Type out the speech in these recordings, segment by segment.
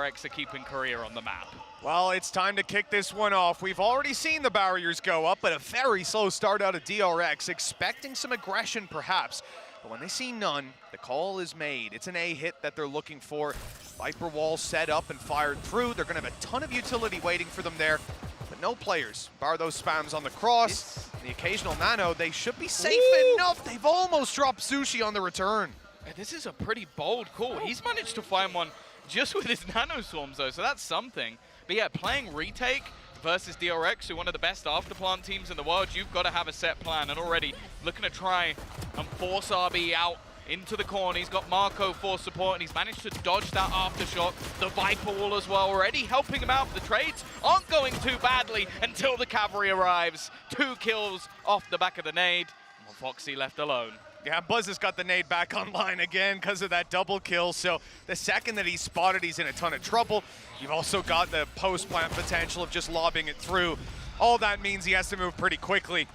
DRX are keeping Korea on the map. Well, it's time to kick this one off. We've already seen the barriers go up, but a very slow start out of DRX, expecting some aggression perhaps. But when they see none, the call is made. It's an A hit that they're looking for. Viper wall set up and fired through. They're going to have a ton of utility waiting for them there, but no players. Bar those spams on the cross, the occasional nano, they should be safe enough. They've almost dropped Sushi on the return. This is a pretty bold call. He's managed to find one just with his nano swarms though, so that's something. But yeah, playing retake versus DRX, who are one of the best afterplant teams in the world, you've got to have a set plan, and already looking to try and force RB out into the corner. He's got Marco for support, and he's managed to dodge that aftershock. The Viper wall as well, already helping him out. The trades aren't going too badly until the cavalry arrives. 2 kills off the back of the nade. Well, Foxy left alone. Yeah, Buzz has got the nade back online again because of that double kill. So the second that he's spotted, he's in a ton of trouble. You've also got the post-plant potential of just lobbing it through. All that means he has to move pretty quickly.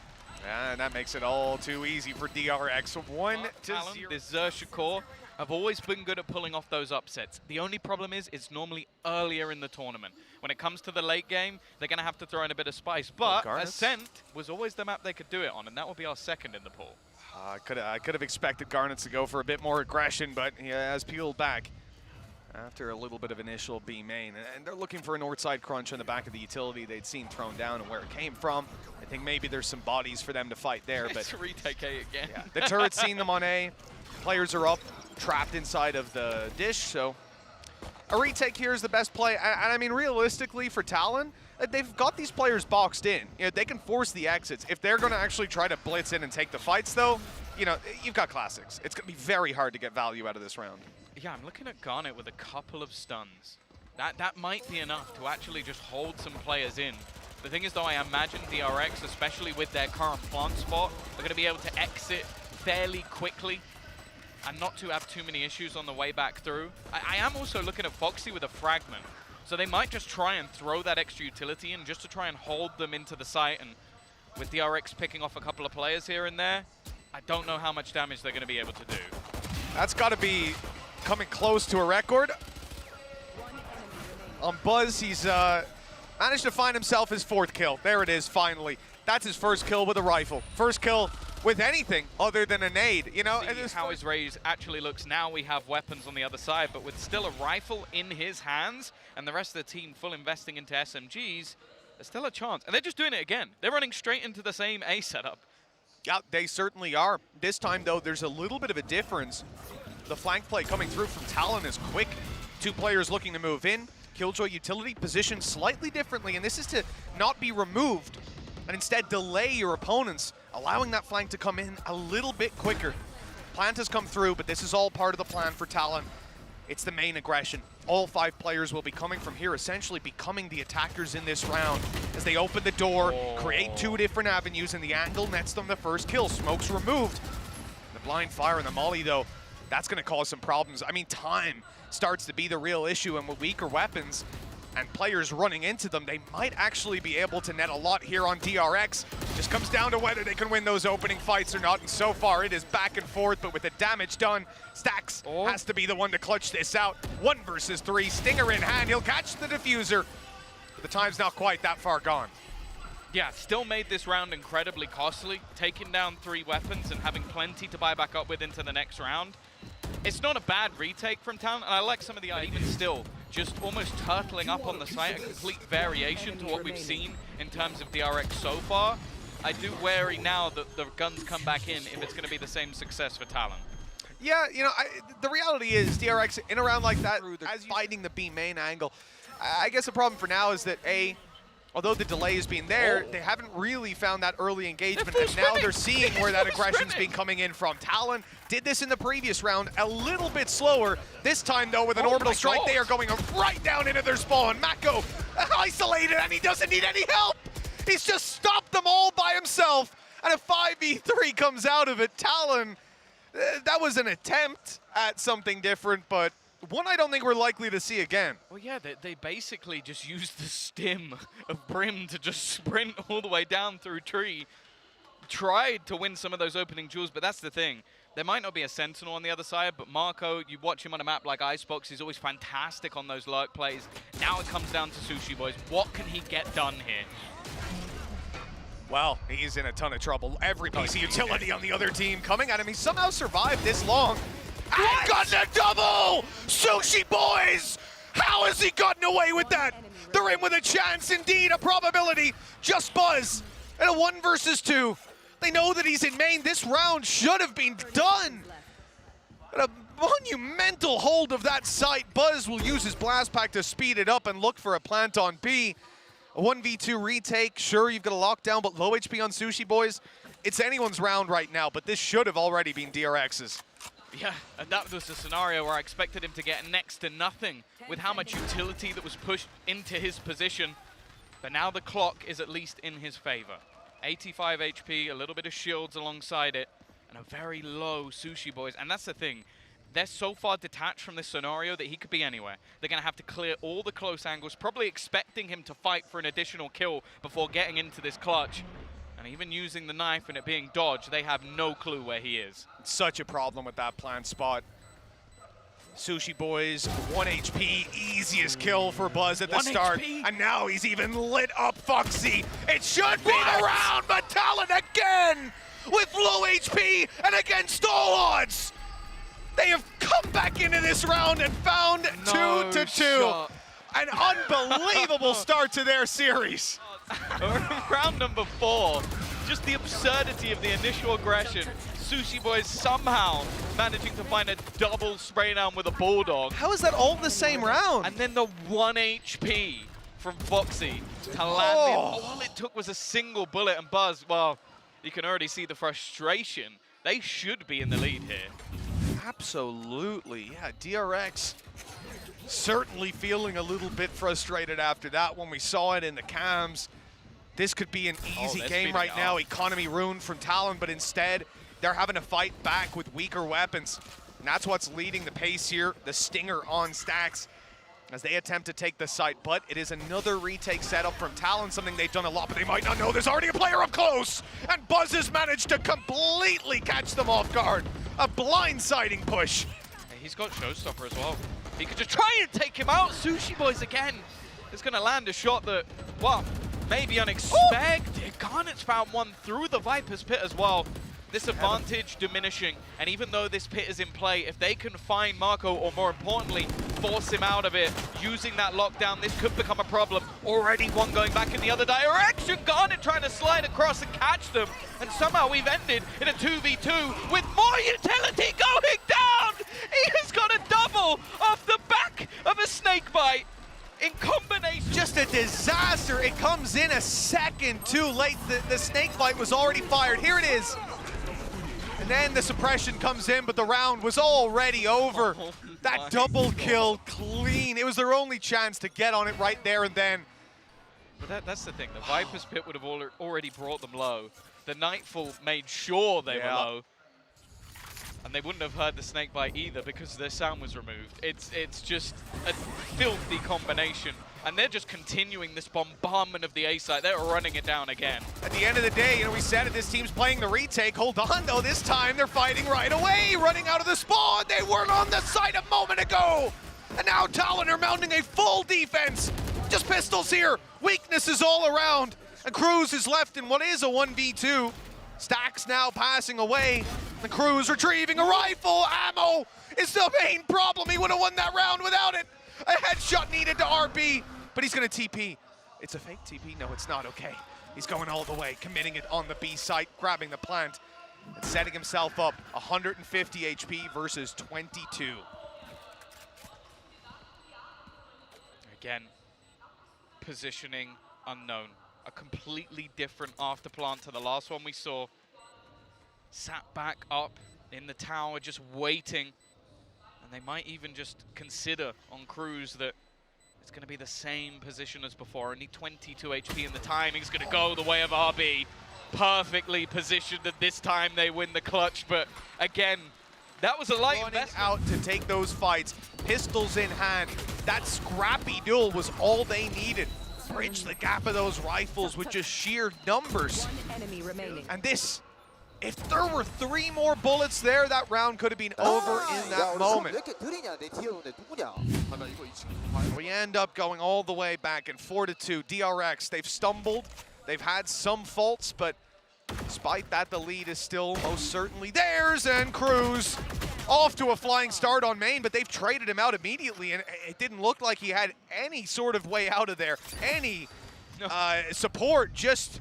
And that makes it all too easy for DRX. 1-0. This Xerxia core have always been good at pulling off those upsets. The only problem is it's normally earlier in the tournament. When it comes to the late game, they're going to have to throw in a bit of spice. But Ascent was always the map they could do it on, and that will be our second in the pool. I could have expected Garnets to go for a bit more aggression, but he has peeled back after a little bit of initial B main. And they're looking for a north side crunch on the back of the utility they'd seen thrown down and where it came from. I think maybe there's some bodies for them to fight there. But it's retake A again. Yeah, the turret's seen them on A. Players are up, trapped inside of the dish, so a retake here is the best play. And I mean, realistically for Talon, they've got these players boxed in. You know, they can force the exits. If they're going to actually try to blitz in and take the fights, though, you know, you've got classics. It's going to be very hard to get value out of this round. Yeah, I'm looking at Garnet with a couple of stuns. That might be enough to actually just hold some players in. The thing is, though, I imagine DRX, especially with their current plant spot, are going to be able to exit fairly quickly and not to have too many issues on the way back through. I am also looking at Foxy with a fragment. So they might just try and throw that extra utility in just to try and hold them into the site. And with DRX picking off a couple of players here and there, I don't know how much damage they're going to be able to do. That's got to be coming close to a record. On Buzz, he's managed to find himself his 4th kill. There it is, finally. That's his first kill with a rifle. First kill with anything other than a nade, you know? See how his raise actually looks now. We have weapons on the other side, but with still a rifle in his hands and the rest of the team full investing into SMGs, there's still a chance. And they're just doing it again. They're running straight into the same A setup. Yeah, they certainly are. This time, though, there's a little bit of a difference. The flank play coming through from Talon is quick. 2 players looking to move in. Killjoy utility positioned slightly differently, and this is to not be removed and instead delay your opponents, allowing that flank to come in a little bit quicker. Plant has come through, but this is all part of the plan for Talon. It's the main aggression. All 5 players will be coming from here, essentially becoming the attackers in this round as they open the door, create 2 different avenues, and the angle nets them the first kill. Smoke's removed. The blind fire and the molly, though, that's going to cause some problems. I mean, time starts to be the real issue, and with weaker weapons and players running into them, they might actually be able to net a lot here on DRX. Just comes down to whether they can win those opening fights or not, and so far it is back and forth, but with the damage done, Stax has to be the one to clutch this out. 1 versus 3, Stinger in hand, he'll catch the diffuser. The time's not quite that far gone. Yeah, still made this round incredibly costly, taking down 3 weapons and having plenty to buy back up with into the next round. It's not a bad retake from Talon, and I like some of the even still, just almost turtling up on the site, a complete variation to what we've seen in terms of DRX so far. I do worry now that the guns come back in if it's going to be the same success for Talon. Yeah, you know, the reality is DRX in a round like that, as fighting the B main angle, I guess the problem for now is that although the delay has been there, they haven't really found that early engagement, and now they're seeing where that aggression's been coming in from. Talon did this in the previous round, a little bit slower. This time, though, with an orbital strike, they are going right down into their spawn. Mako isolated, and he doesn't need any help. He's just stopped them all by himself, and a 5v3 comes out of it. Talon, that was an attempt at something different, but one I don't think we're likely to see again. Well, yeah, they basically just used the stim of Brim to just sprint all the way down through tree tried to win some of those opening duels, but that's the thing. There might not be a Sentinel on the other side, but Marco, you watch him on a map like Icebox, he's always fantastic on those lurk plays. Now it comes down to Sushi Boys. What can he get done here? Well, he's in a ton of trouble. Every piece of utility on the other team coming at him. He somehow survived this long. And gotten a double! Sushi Boys! How has he gotten away with that? They're in with a chance, indeed, a probability. Just Buzz and a 1 versus 2. They know that he's in main. This round should have been done. And a monumental hold of that site. Buzz will use his blast pack to speed it up and look for a plant on B. A 1v2 retake. Sure, you've got a lockdown, but low HP on Sushi Boys. It's anyone's round right now, but this should have already been DRX's. Yeah, and that was a scenario where I expected him to get next to nothing with how much utility that was pushed into his position. But now the clock is at least in his favor. 85 HP, a little bit of shields alongside it, and a very low Sushi Boys. And that's the thing. They're so far detached from this scenario that he could be anywhere. They're going to have to clear all the close angles, probably expecting him to fight for an additional kill before getting into this clutch. And even using the knife and it being dodged, they have no clue where he is. Such a problem with that plant spot. Sushi Boys, 1 HP, easiest kill for Buzz at the start. HP? And now he's even lit up Foxy. It should be the round, but Talon again with low HP and against all odds. They have come back into this round and found 2-2. An unbelievable start to their series. Round number 4, just the absurdity of the initial aggression. Sushi Boys somehow managing to find a double spray down with a Bulldog. How is that all the same round? And then the 1 HP from Foxy to land in. All it took was a single bullet, and Buzz, well, you can already see the frustration. They should be in the lead here. Absolutely, yeah, DRX certainly feeling a little bit frustrated after that when we saw it in the cams. This could be an easy game right now. Economy ruined from Talon, but instead they're having to fight back with weaker weapons. And that's what's leading the pace here. The Stinger on stacks as they attempt to take the site, but it is another retake setup from Talon, something they've done a lot, but they might not know there's already a player up close. And Buzz has managed to completely catch them off guard. A blindsiding push. And he's got Showstopper as well. He could just try and take him out. Sushi Boys again is going to land a shot that, well, maybe unexpected. Garnet's found one through the Viper's pit as well. This advantage diminishing, and even though this pit is in play, if they can find Marco, or more importantly, force him out of it, using that lockdown, this could become a problem. Already one going back in the other direction. Garnet trying to slide across and catch them, and somehow we've ended in a 2v2 with more utility going down! He has got a double off the back of a snake bite. In combination. Just a disaster. It comes in a second too late. The snake bite was already fired. Here it is. And then the suppression comes in, but the round was already over. That double kill, clean. It was their only chance to get on it right there and then. But that's the thing. The Viper's pit would have already brought them low. The Nightfall made sure they were low. And they wouldn't have heard the snake bite either because their sound was removed. It's just a filthy combination. And they're just continuing this bombardment of the A site. They're running it down again. At the end of the day, you know, we said it, this team's playing the retake. Hold on, though, this time they're fighting right away, running out of the spawn. They weren't on the site a moment ago. And now Talon are mounting a full defense. Just pistols here, weaknesses all around. And Cruz is left in what is a 1v2. Stacks now passing away. The Cruz retrieving a rifle. Ammo is the main problem. He would have won that round without it. A headshot needed to RB, but he's gonna TP. It's a fake TP, no it's not, okay. He's going all the way, committing it on the B site, grabbing the plant, and setting himself up. 150 HP versus 22. Again, positioning unknown. A completely different after plant to the last one we saw. Sat back up in the tower, just waiting. And they might even just consider on Cruz that it's going to be the same position as before. Only 22 HP, and the timing's going to go the way of RB. Perfectly positioned that this time they win the clutch, but again, that was a light investment. Out to take those fights, pistols in hand. That scrappy duel was all they needed. Bridge the gap of those rifles with just sheer numbers. One enemy remaining. And this If there were 3 more bullets there, that round could have been over in that moment. We end up going all the way back and 4-2. DRX, they've stumbled. They've had some faults, but despite that, the lead is still most certainly theirs. And Cruz off to a flying start on main, but they've traded him out immediately, and it didn't look like he had any sort of way out of there, any support, just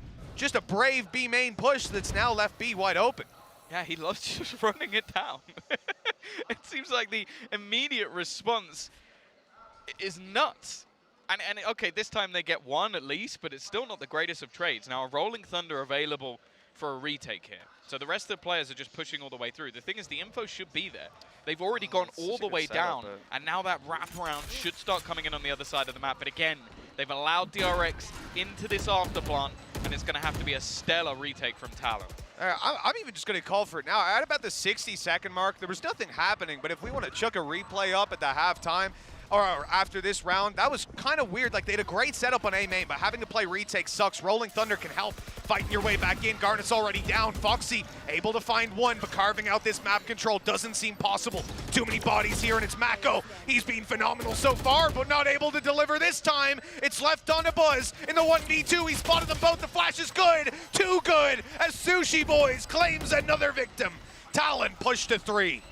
a brave B main push that's now left B wide open. Yeah, he loves just running it down. It seems like the immediate response is nuts. And okay, this time they get 1 at least, but it's still not the greatest of trades. Now, a Rolling Thunder available for a retake here. So the rest of the players are just pushing all the way through. The thing is, the info should be there. They've already gone all the way down, and now that wraparound should start coming in on the other side of the map. But again, they've allowed DRX into this afterplant, and it's going to have to be a stellar retake from Talon. I'm even just going to call for it now. At about the 60-second mark, there was nothing happening, but if we want to chuck a replay up at the halftime, or after this round, that was kind of weird. Like, they had a great setup on A main, but having to play retake sucks. Rolling Thunder can help fighting your way back in. Garnet's already down. Foxy able to find 1, but carving out this map control doesn't seem possible. Too many bodies here, and it's Mako. He's been phenomenal so far, but not able to deliver this time. It's left on to Buzz in the 1v2. He spotted them both. The flash is good. Too good, as Sushi Boys claims another victim. Talon pushed to 3.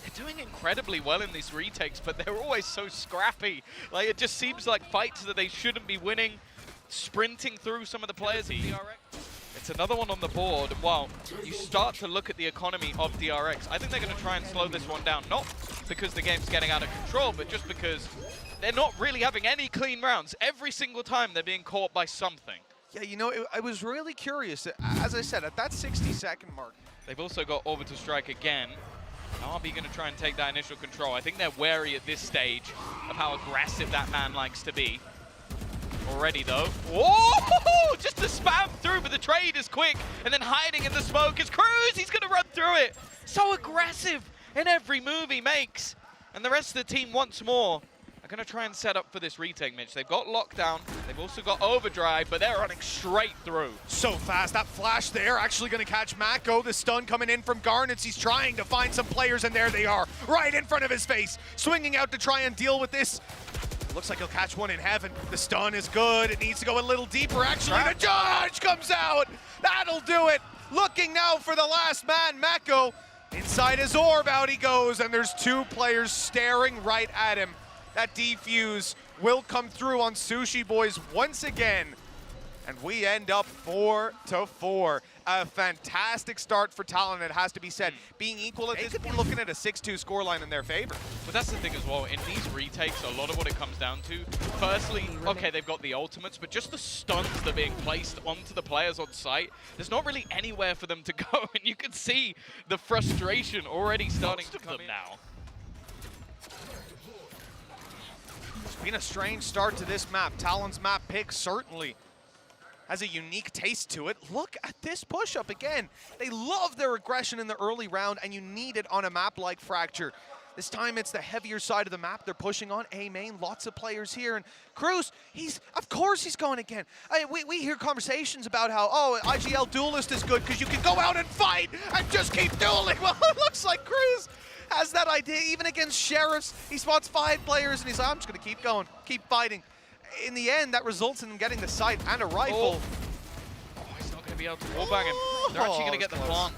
They're doing incredibly well in these retakes, but they're always so scrappy. Like, it just seems like fights that they shouldn't be winning, sprinting through some of the players of DRX. It's another one on the board. Well, you start to look at the economy of DRX. I think they're going to try and slow this one down, not because the game's getting out of control, but just because they're not really having any clean rounds. Every single time they're being caught by something. Yeah, you know, I was really curious. As I said, at that 60-second mark. They've also got Orbital Strike again. RB going to try and take that initial control. I think they're wary at this stage of how aggressive that man likes to be. Already, though. Whoa! Just to spam through, but the trade is quick. And then hiding in the smoke is Cruz. He's going to run through it. So aggressive in every move he makes. And the rest of the team once more are going to try and set up for this retake, Mitch. They've got lockdown. They've also got overdrive, but they're running straight through. So fast. That flash there actually going to catch Mako. The stun coming in from Garnets. He's trying to find some players, and there they are, right in front of his face. Swinging out to try and deal with this. Looks like he'll catch one in heaven. The stun is good. It needs to go a little deeper, actually. The charge comes out. That'll do it. Looking now for the last man, Mako. Inside his orb, out he goes, and there's 2 players staring right at him. That defuse will come through on Sushi Boys once again. And we end up 4-4. A fantastic start for Talon, it has to be said. Being equal at this point, be looking at a 6-2 scoreline in their favor. But that's the thing as well. In these retakes, a lot of what it comes down to, firstly, okay, they've got the ultimates, but just the stuns that are being placed onto the players on site, there's not really anywhere for them to go. And you can see the frustration already starting to come in now. It's been a strange start to this map. Talon's map pick certainly has a unique taste to it. Look at this push-up again. They love their aggression in the early round, and you need it on a map like Fracture. This time it's the heavier side of the map they're pushing on. A main, lots of players here. And Cruz, of course he's going again. We hear conversations about how, oh, IGL Duelist is good because you can go out and fight and just keep dueling. Well, it looks like Cruz has that idea. Even against Sheriffs, he spots 5 players and he's like, I'm just going to keep going, keep fighting. In the end, that results in him getting the sight and a rifle. Oh, he's not going to be able to wallbang him. They're actually going to get the plant.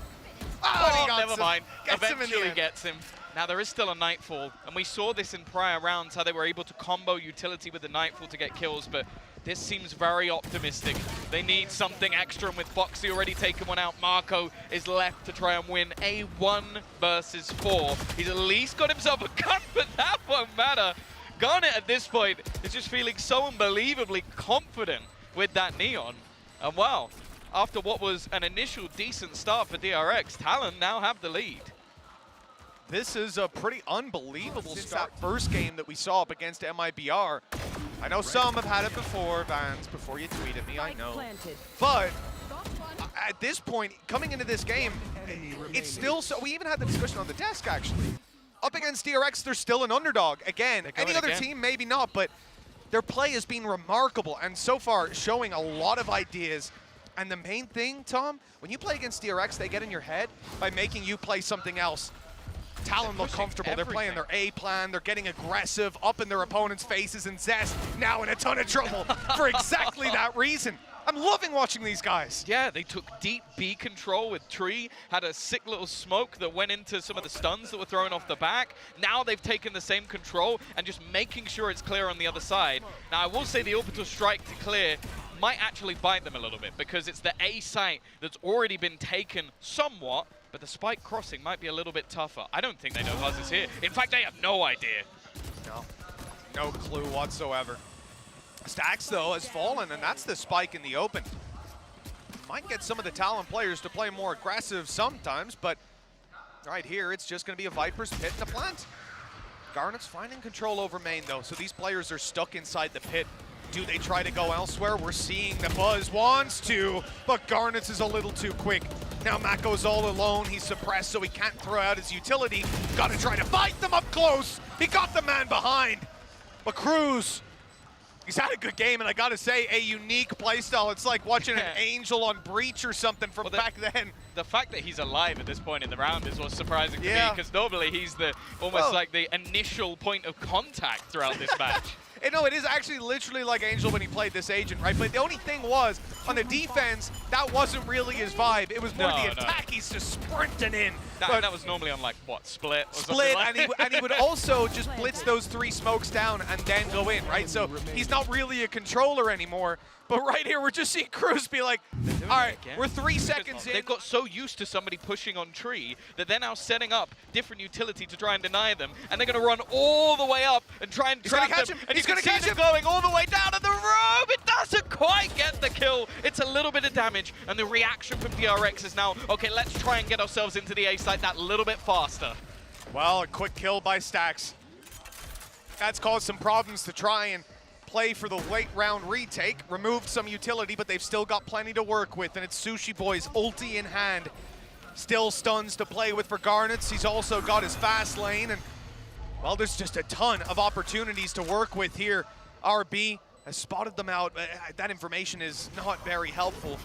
Oh, never mind. Eventually gets him. Now, there is still a Nightfall, and we saw this in prior rounds, how they were able to combo utility with the Nightfall to get kills, but this seems very optimistic. They need something extra, and with Foxy already taking one out, Marco is left to try and win a 1 versus 4. He's at least got himself a gun, but that won't matter. Garnet at this point is just feeling so unbelievably confident with that Neon. And wow, after what was an initial decent start for DRX, Talon now have the lead. This is a pretty unbelievable start. That first game that we saw up against MIBR. I know some have had it before, Vans, before you tweet at me, I know. But at this point, coming into this game, it's still so. We even had the discussion on the desk, actually. Up against DRX, they're still an underdog. Again, any other team, maybe not, but their play has been remarkable and so far showing a lot of ideas And the main thing, Tom, when you play against DRX, they get in your head by making you play something else. Talon look comfortable. They're playing their A plan. They're getting aggressive, up in their opponents' faces, and Zest now in a ton of trouble for exactly that reason. I'm loving watching these guys. Yeah, they took deep B control with Tree, had a sick little smoke that went into some of the stuns that were thrown off the back. Now they've taken the same control and just making sure it's clear on the other side. Now, I will say the orbital strike to clear might actually bite them a little bit because it's the A site that's already been taken somewhat, but the spike crossing might be a little bit tougher. I don't think they know Buzz is here. In fact, they have no idea. No clue whatsoever. Stax, though, has fallen, and that's the spike in the open. Might get some of the Talon players to play more aggressive sometimes, but right here, it's just going to be a Viper's pit and a plant. Garnet's finding control over main, though, so these players are stuck inside the pit. Do they try to go elsewhere? We're seeing the Buzz wants to, but Garnet's is a little too quick. Now Mako's all alone. He's suppressed, so he can't throw out his utility. Got to try to fight them up close. He got the man behind. But Cruz, he's had a good game, and I got to say, a unique playstyle. It's like watching an Angel on Breach or something from back then. The fact that he's alive at this point in the round is what's surprising to me, because normally he's the almost like the initial point of contact throughout this match. No, it is actually literally like Angel when he played this agent, right? But the only thing was, on the defense, that wasn't really his vibe. It was more the attack. He's just sprinting in. That was normally on, like, what, Split? Or Split, like and he would also just blitz those 3 smokes down and then go in, right? So he's not really a controller anymore. But right here, we're just seeing Cruz be like, all right, we're 3 seconds in. They've got so used to somebody pushing on Tree that they're now setting up different utility to try and deny them. And they're going to run all the way up and try and trap them. And he's going to catch him going all the way down to the rope. It doesn't quite get the kill. It's a little bit of damage. And the reaction from DRX is now, okay, let's try and get ourselves into the A site that little bit faster. Well, a quick kill by Stax. That's caused some problems to try and play for the late round retake. Removed some utility, but they've still got plenty to work with, and it's Sushi Boy's ulti in hand. Still stuns to play with for Garnets. He's also got his fast lane, and well, there's just a ton of opportunities to work with here. RB has spotted them out. That information is not very helpful.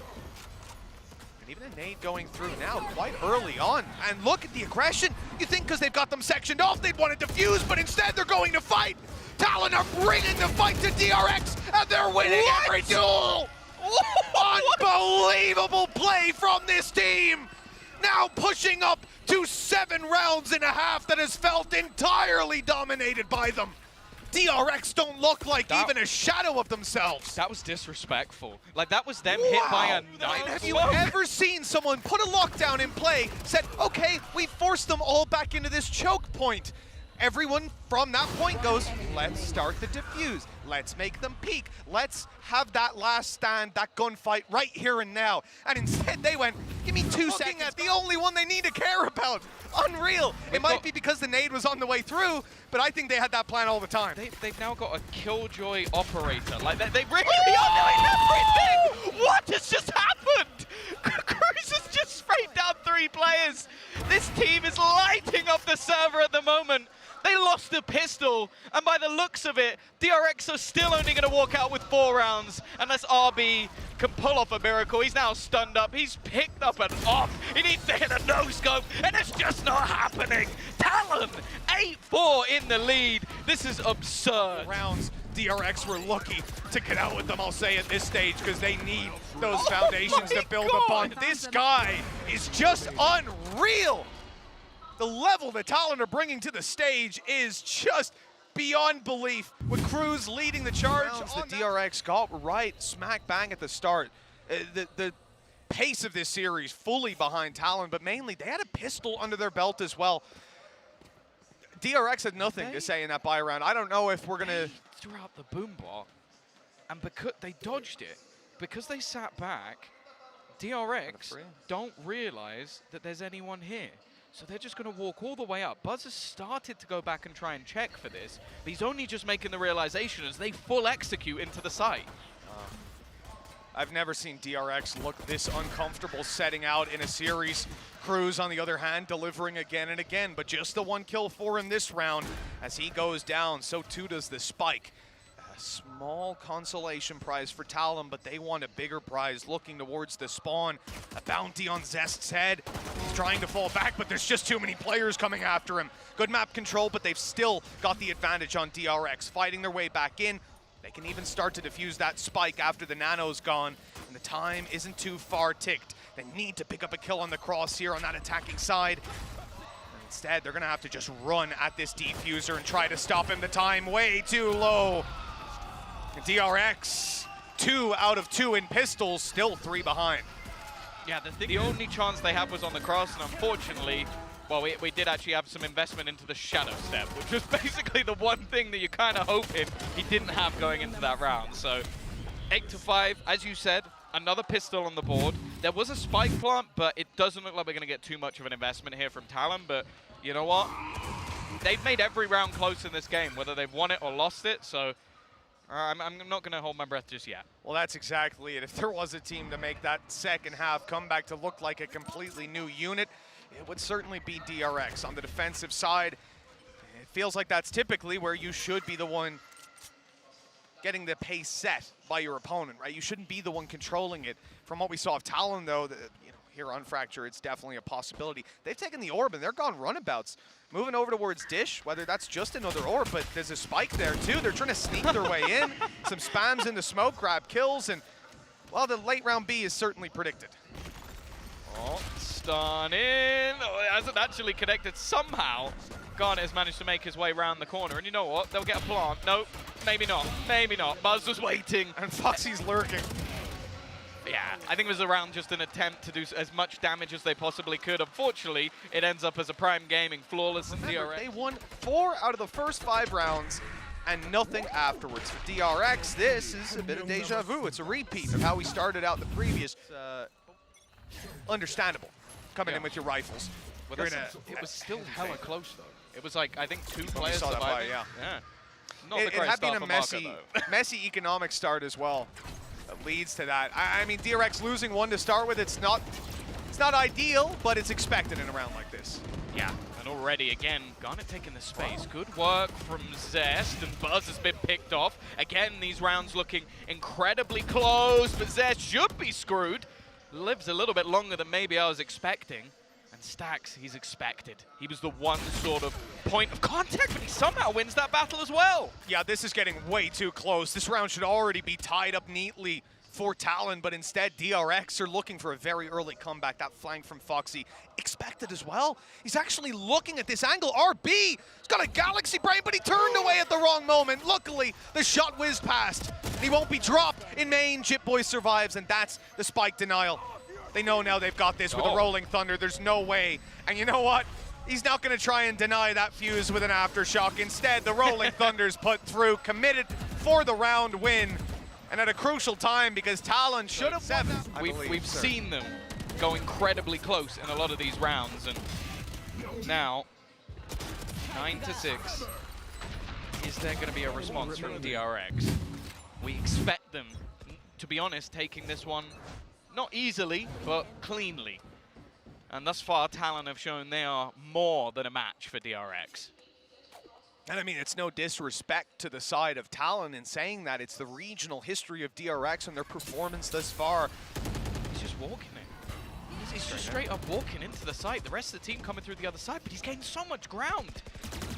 And even a nade going through now quite early on. And look at the aggression. You think because they've got them sectioned off, they'd want to defuse, but instead they're going to fight. Talon are bringing the fight to DRX, and they're winning every duel! Unbelievable play from this team! Now pushing up to 7 rounds and a half that has felt entirely dominated by them. DRX don't look like even a shadow of themselves. That was disrespectful. Like, that was them hit by a knife. Have you ever seen someone put a lockdown in play, said, okay, we forced them all back into this choke point? Everyone from that point goes, let's start the defuse. Let's make them peak. Let's have that last stand, that gunfight right here and now. And instead they went, give me 2 seconds at the only one they need to care about. Unreal. It might be because the nade was on the way through, but I think they had that plan all the time. They've now got a Killjoy operator. Like, they really are doing everything. What has just happened? Cruz has just sprayed down 3 players. This team is lighting up the server at the moment. They lost the pistol, and by the looks of it, DRX are still only going to walk out with 4 rounds, unless RB can pull off a miracle. He's now stunned up. He's picked up an off. He needs to hit a no-scope, and it's just not happening. Talon, 8-4 in the lead. This is absurd. Rounds. DRX were lucky to get out with them, I'll say, at this stage, because they need those foundations to build upon. This guy is just unreal. The level that Talon are bringing to the stage is just beyond belief. With Cruz leading the charge, the DRX got right smack bang at the start. The pace of this series fully behind Talon, but mainly they had a pistol under their belt as well. DRX had nothing to say in that buy round. I don't know if we're gonna threw out the boom bot, and because they dodged it, because they sat back, DRX don't realize that there's anyone here. So they're just going to walk all the way up. Buzz has started to go back and try and check for this, but he's only just making the realization as they full execute into the site. I've never seen DRX look this uncomfortable setting out in a series. Cruz, on the other hand, delivering again and again, but just the 1 kill for him this round. As he goes down, so too does the spike. A small consolation prize for Talon, but they want a bigger prize looking towards the spawn. A bounty on Zest's head. He's trying to fall back, but there's just too many players coming after him. Good map control, but they've still got the advantage on DRX, fighting their way back in. They can even start to defuse that spike after the nano's gone, and the time isn't too far ticked. They need to pick up a kill on the cross here on that attacking side. Instead, they're gonna have to just run at this defuser and try to stop him. The time way too low. DRX, 2 out of 2 in pistols, still 3 behind. Yeah, the only chance they had was on the cross, and unfortunately, well, we did actually have some investment into the shadow step, which was basically the one thing that you're kind of hoping he didn't have going into that round. So 8-5, as you said, another pistol on the board. There was a spike plant, but it doesn't look like we're going to get too much of an investment here from Talon. But you know what? They've made every round close in this game, whether they've won it or lost it. So I'm not going to hold my breath just yet. Well, that's exactly it. If there was a team to make that second half comeback to look like a completely new unit, it would certainly be DRX. On the defensive side, it feels like that's typically where you should be the one getting the pace set by your opponent, right? You shouldn't be the one controlling it. From what we saw of Talon, though, here on Fracture, it's definitely a possibility. They've taken the orb, and they're gone runabouts. Moving over towards Dish, whether that's just another orb, but there's a spike there, too. They're trying to sneak their way in. Some spams in the smoke, grab kills, and, well, the late round B is certainly predicted. Oh, stun in. Oh, it hasn't actually connected somehow. Garnet has managed to make his way around the corner, and you know what? They'll get a plant. Nope, maybe not. Maybe not. Buzz was waiting. And Foxy's lurking. Yeah, I think it was around just an attempt to do as much damage as they possibly could. Unfortunately, it ends up as a Prime Gaming flawless in DRX. They won 4 out of the first 5 rounds and nothing afterwards. For DRX, this is a bit of deja vu. It's a repeat of how we started out the previous. Understandable, coming in with your rifles. Well, it was still hella close, though. It was like, I think 2 players saw that surviving. Yeah. Not the It greatest had been start a for messy, Marco, though. messy economic start as well. That leads to that. I mean, DRX losing 1 to start with, it's not ideal, but it's expected in a round like this. Yeah, and already, again, Garnet taking the space. Good work from Zest, and Buzz has been picked off. Again, these rounds looking incredibly close, but Zest should be screwed. Lives a little bit longer than maybe I was expecting. And Stacks, he's expected. He was the one sort of point of contact, but he somehow wins that battle as well. Yeah, this is getting way too close. This round should already be tied up neatly for Talon, but instead DRX are looking for a very early comeback. That flank from Foxy, expected as well. He's actually looking at this angle. RB, he's got a galaxy brain, but he turned away at the wrong moment. Luckily, the shot whizzed past. He won't be dropped in main. Chipboy survives, and that's the spike denial. They know now they've got this with a Rolling Thunder. There's no way. And you know what? He's not going to try and deny that fuse with an aftershock. Instead, the Rolling Thunder's put through, committed for the round win. And at a crucial time, because Talon should have won. We've seen them go incredibly close in a lot of these rounds. And now, 9-6. Is there going to be a response from DRX? We expect them, to be honest, taking this one not easily, but cleanly. And thus far, Talon have shown they are more than a match for DRX. And I mean, it's no disrespect to the side of Talon in saying that. It's the regional history of DRX and their performance thus far. He's just walking it. He's just straight up walking into the site. The rest of the team coming through the other side, but he's gained so much ground.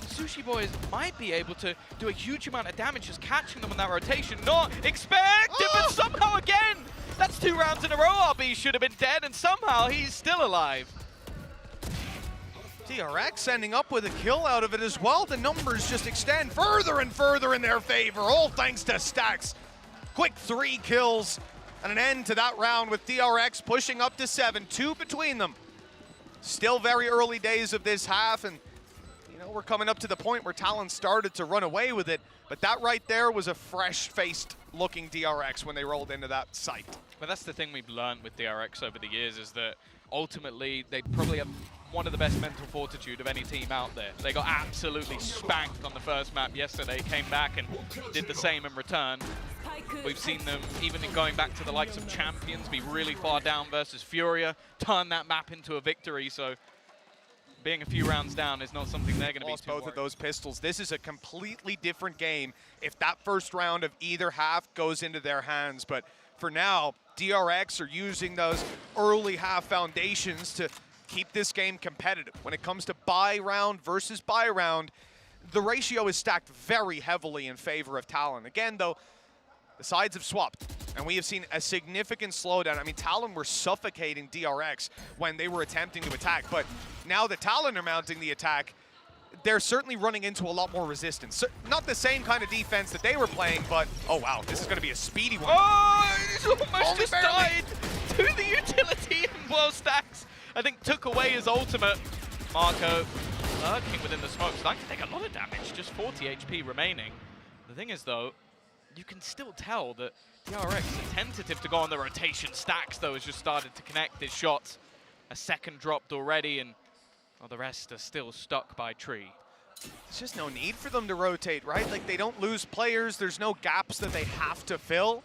Sushi Boys might be able to do a huge amount of damage just catching them in that rotation. Not expected, but somehow again, that's 2 rounds in a row. RB should have been dead, and somehow he's still alive. DRX ending up with a kill out of it as well. The numbers just extend further and further in their favor, all thanks to Stacks. Quick 3 kills and an end to that round with DRX pushing up to 7, 2 between them. Still very early days of this half, and you know, we're coming up to the point where Talon started to run away with it, but that right there was a fresh-faced looking DRX when they rolled into that site. But that's the thing we've learned with DRX over the years, is that ultimately they probably have one of the best mental fortitude of any team out there. They got absolutely spanked on the first map yesterday, came back and did the same in return. We've seen them, even in going back to the likes of Champions, be really far down versus Furia, turn that map into a victory. So being a few rounds down is not something they're going to be Lost too both worried. of those pistols. This is a completely different game if that first round of either half goes into their hands. But for now, DRX are using those early half foundations to keep this game competitive. When it comes to buy round versus buy round, the ratio is stacked very heavily in favor of Talon. Again, though, the sides have swapped, and we have seen a significant slowdown. I mean, Talon were suffocating DRX when they were attempting to attack, but now that Talon are mounting the attack, they're certainly running into a lot more resistance. So, not the same kind of defense that they were playing, but, oh wow, this is going to be a speedy one. Oh, he's almost Only just barely. died to the utility, and well, Stacks, I think, took away his ultimate. Marco lurking within the smoke, starting to take a lot of damage, just 40 HP remaining. The thing is, though, you can still tell that DRX is tentative to go on the rotation. Stacks, though, has just started to connect his shots. A second dropped already, and well, the rest are still stuck by tree. There's just no need for them to rotate, right? Like, they don't lose players. There's no gaps that they have to fill.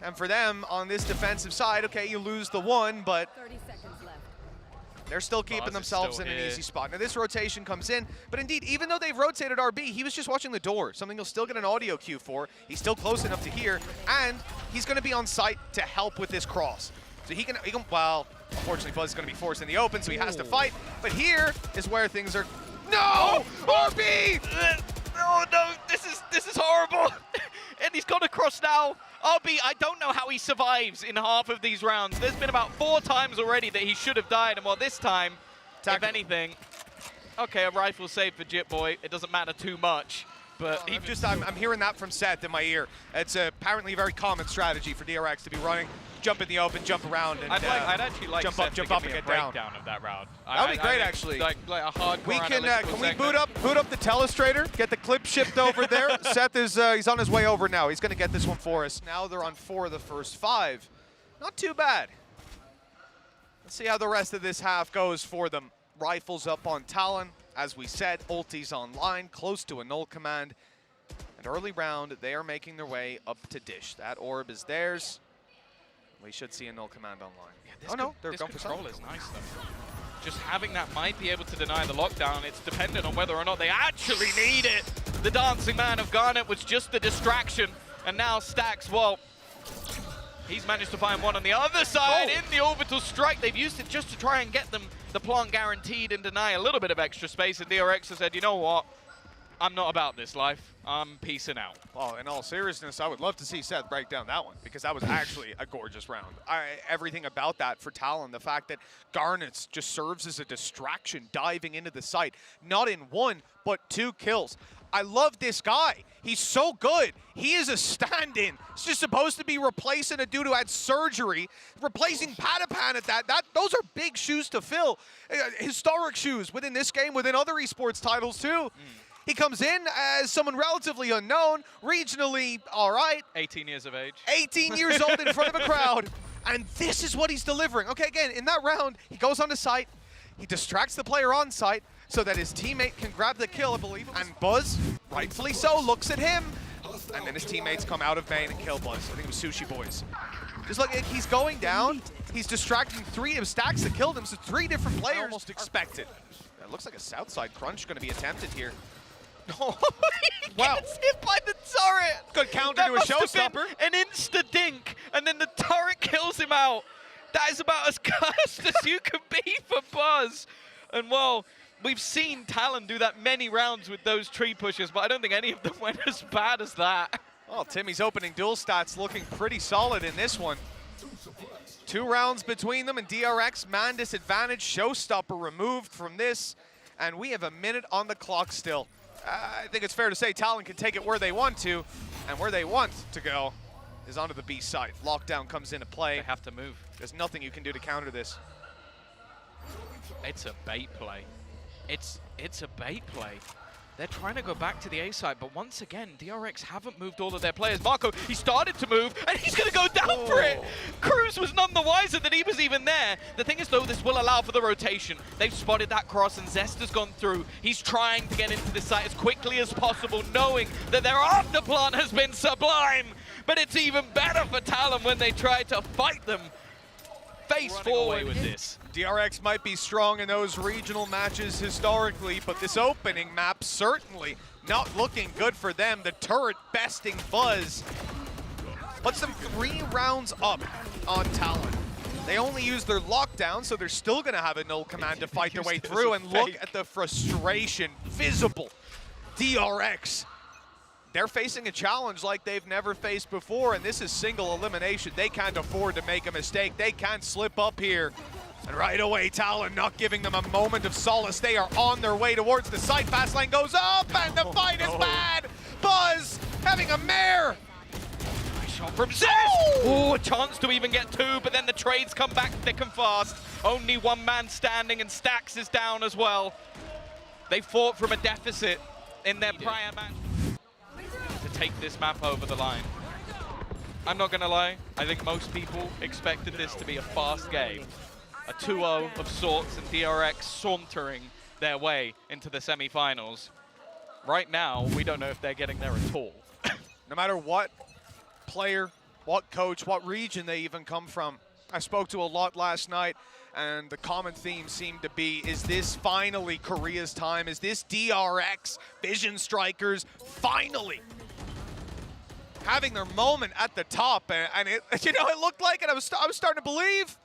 And for them, on this defensive side, okay, you lose the one, but 30 seconds left. they're still keeping Buzz is themselves still in an here. easy spot. Now, this rotation comes in, but indeed, even though they've rotated RB, he was just watching the door, something he'll still get an audio cue for. He's still close enough to hear, and he's going to be on site to help with this cross. So he can well, unfortunately, Buzz is going to be forced in the open, so he has to fight. But here is where things are... No! RB! Oh no, this is horrible. And he's got across now. RB, I don't know how he survives in half of these rounds. There's been about 4 times already that he should have died, and well, this time, if anything, okay, a rifle save for Jit Boy. It doesn't matter too much, but I'm hearing that from Seth in my ear. It's apparently a very common strategy for DRX to be running, jump in the open, jump around, and I'd actually like jump Seth up, to jump give up, me and a get down. breakdown of that round. That would be great, I think, actually. Like a hardcore We can analytical we segment. boot up the telestrator, get the clip shipped over there. Seth is he's on his way over now. He's going to get this one for us. Now they're on 4 of the first 5. Not too bad. Let's see how the rest of this half goes for them. Rifles up on Talon. As we said, ulti's online, close to a null command. And early round, they are making their way up to Dish. That orb is theirs. We should see a null command online. Yeah, Oh no, they're this going for control something. is nice though. Just having that might be able to deny the lockdown. It's dependent on whether or not they actually need it. The dancing man of Garnet was just the distraction, and now Stacks, well, he's managed to find one on the other side in the orbital strike. They've used it just to try and get them the plant guaranteed and deny a little bit of extra space, and DRX has said, you know what? I'm not about this life. I'm peacing out. Well, in all seriousness, I would love to see Seth break down that one because that was actually a gorgeous round. Everything about that for Talon, the fact that Garnets just serves as a distraction diving into the site, not in 1, but 2 kills. I love this guy. He's so good. He is a stand-in. He's just supposed to be replacing a dude who had surgery, replacing Patapan at that. Those are big shoes to fill. Historic shoes within this game, within other esports titles too. He comes in as someone relatively unknown, regionally all right. 18 years of age. 18 years old in front of a crowd, and this is what he's delivering. Okay, again, in that round, he goes on the site, he distracts the player on site so that his teammate can grab the kill, I believe. And Buzz, rightfully so, looks at him, and then his teammates come out of main and kill Buzz. I think it was Sushi Boys. Just look, he's going down, he's distracting 3 of Stacks that killed him, so 3 different players. Almost expected. It looks like a Southside crunch going to be attempted here. Oh, he Wow. gets hit by the turret. Good counter That to a must have been showstopper. an insta-dink, and then the turret kills him out. That is about as cursed as you can be for Buzz. And well, we've seen Talon do that many rounds with those tree pushes, but I don't think any of them went as bad as that. Well, Timmy's opening duel stats looking pretty solid in this one. 2 rounds between them, and DRX man disadvantage. Showstopper removed from this, and we have a minute on the clock still. I think it's fair to say Talon can take it where they want to, and where they want to go is onto the B side. Lockdown comes into play. They have to move. There's nothing you can do to counter this. It's a bait play. It's a bait play. They're trying to go back to the A side, but once again, DRX haven't moved all of their players. Marco, he started to move, and he's going to go down for it. Cruz was none the wiser that he was even there. The thing is, though, this will allow for the rotation. They've spotted that cross, and Zest has gone through. He's trying to get into the site as quickly as possible, knowing that their afterplant has been sublime. But it's even better for Talon when they try to fight them. face forward with this. DRX might be strong in those regional matches historically, but this opening map certainly not looking good for them. The turret besting Buzz puts them 3 rounds up on Talon. They only use their lockdown, so they're still going to have a null command to fight their way through. And look at the frustration visible. DRX, they're facing a challenge like they've never faced before, and this is single elimination. They can't afford to make a mistake. They can't slip up here. And right away, Talon not giving them a moment of solace. They are on their way towards the site. Fast lane goes up, and the fight is bad. Buzz having a mare. Shot from Zest! Oh, a chance to even get 2, but then the trades come back thick and fast. Only 1 man standing, and Stax is down as well. They fought from a deficit in their prior match to take this map over the line. I'm not gonna lie, I think most people expected this to be a fast game. A 2-0 of sorts, and DRX sauntering their way into the semi-finals. Right now, we don't know if they're getting there at all. No matter what player, what coach, what region they even come from. I spoke to a lot last night, and the common theme seemed to be, is this finally Korea's time? Is this DRX, Vision Strikers, finally having their moment at the top? And it, you know, it looked like it. I was starting to believe,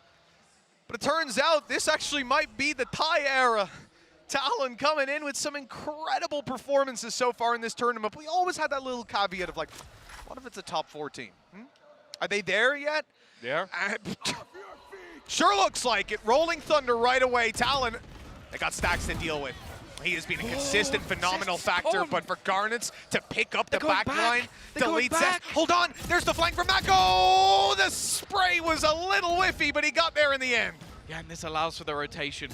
but it turns out this actually might be the Thai era. Talon coming in with some incredible performances so far in this tournament. We always had that little caveat of like, what if it's a top 4 team? Are they there yet? Yeah. Sure looks like it. Rolling Thunder right away. Talon, they got Stax to deal with. He has been a consistent, phenomenal factor, but for Garnets to pick up the back line, delete Zest. Hold on, there's the flank from Mako. The spray was a little whiffy, but he got there in the end. Yeah, and this allows for the rotation.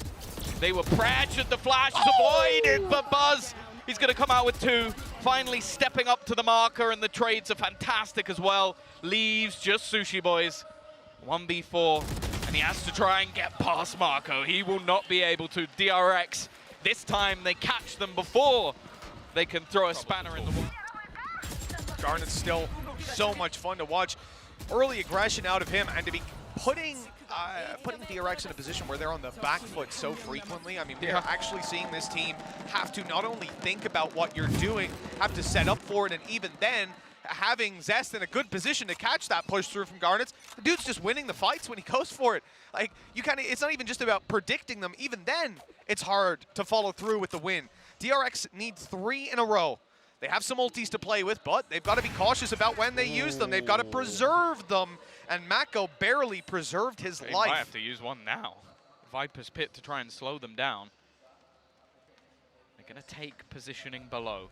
They were pressured, the flash is avoided, but Buzz, he's going to come out with 2, finally stepping up to the marker, and the trades are fantastic as well. Leaves just Sushi Boys, 1v4, and he has to try and get past Marco. He will not be able to. DRX, this time they catch them before they can throw a spanner in the wall. Garnet's still so much fun to watch. Early aggression out of him, and to be putting DRX in a position where they're on the back foot so frequently. I mean, we're actually seeing this team have to not only think about what you're doing, have to set up for it, and even then, having Zest in a good position to catch that push through from Garnets. The dude's just winning the fights when he goes for it. Like, you kind of, it's not even just about predicting them. Even then, it's hard to follow through with the win. DRX need 3 in a row. They have some ultis to play with, but they've got to be cautious about when they use them. They've got to preserve them, and Mako barely preserved his life. Might have to use one now. Viper's Pit to try and slow them down. They're going to take positioning below.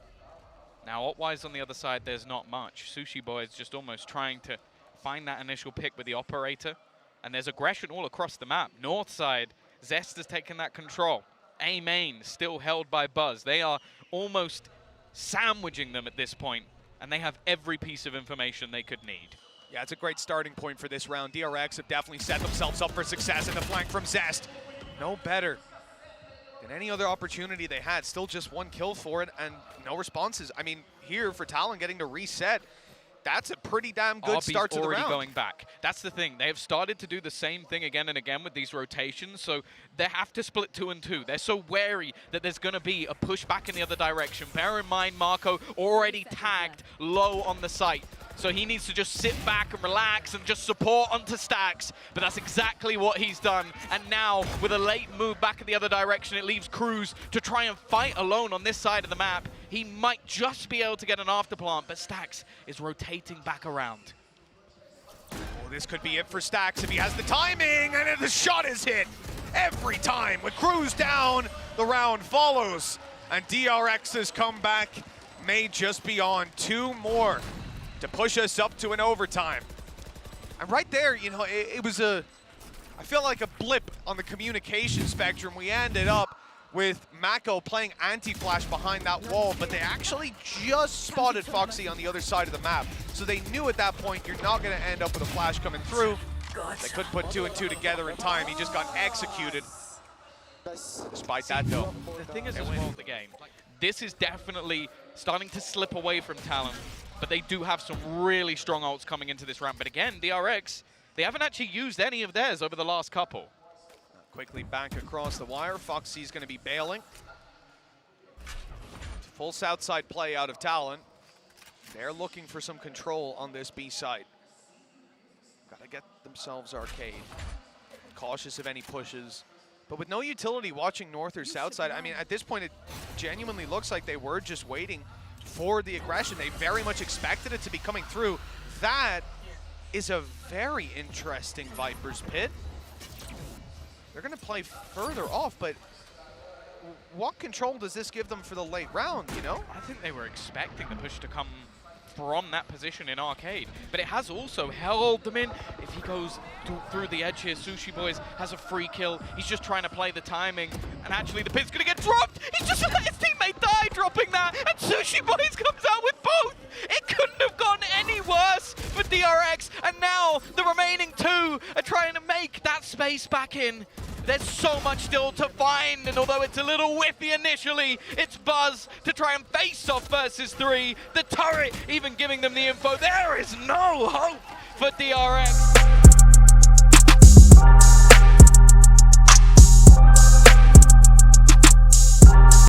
Now, Opwise on the other side, there's not much. Sushi Boy is just almost trying to find that initial pick with the operator, and there's aggression all across the map. North side, Zest has taken that control. A main still held by Buzz. They are almost sandwiching them at this point, and they have every piece of information they could need. Yeah, it's a great starting point for this round. DRX have definitely set themselves up for success in the flank from Zest. No better than any other opportunity they had. Still just 1 kill for it and no responses. I mean, here for Talon getting to reset, that's a pretty damn good start to the round. Already going back. That's the thing. They have started to do the same thing again and again with these rotations, so they have to split 2 and 2. They're so wary that there's going to be a push back in the other direction. Bear in mind, Marco already tagged low on the site, so he needs to just sit back and relax and just support onto Stax, but that's exactly what he's done. And now, with a late move back in the other direction, it leaves Cruz to try and fight alone on this side of the map. He might just be able to get an afterplant, but Stax is rotating back around. Oh, this could be it for Stax if he has the timing, and the shot is hit every time. With Cruz down, the round follows, and DRX's comeback may just be on 2 more to push us up to an overtime. And right there, you know, it was I feel like a blip on the communication spectrum. We ended up with Mako playing anti-flash behind that wall, but they actually just spotted Foxy on the other side of the map. So they knew at that point you're not going to end up with a flash coming through. They couldn't put 2 and 2 together in time. He just got executed. Despite that, though, the thing is as well, the game, this is definitely starting to slip away from Talon, but they do have some really strong ults coming into this round. But again, DRX, They haven't actually used any of theirs over the last couple. Quickly back across the wire. Foxy's going to be bailing. Full south side play out of Talon. They're looking for some control on this B side. Got to get themselves arcade. Cautious of any pushes. But with no utility watching north or south side, I mean, at this point, it genuinely looks like they were just waiting for the aggression. They very much expected it to be coming through. That is a very interesting Viper's Pit. They're going to play further off, but what control does this give them for the late round, you know? I think they were expecting the push to come from that position in arcade, but it has also held them in. If he goes through the edge here, Sushi Boys has a free kill. He's just trying to play the timing, and actually the pit's gonna get dropped. He's just let his teammate die dropping that, and Sushi Boys comes out with both. It couldn't have gone any worse for DRX, and now the remaining two are trying to make that space back in. There's so much still to find, and although it's a little whiffy initially, it's Buzz to try and face off versus 3. The turret even giving them the info. There is no hope for DRX.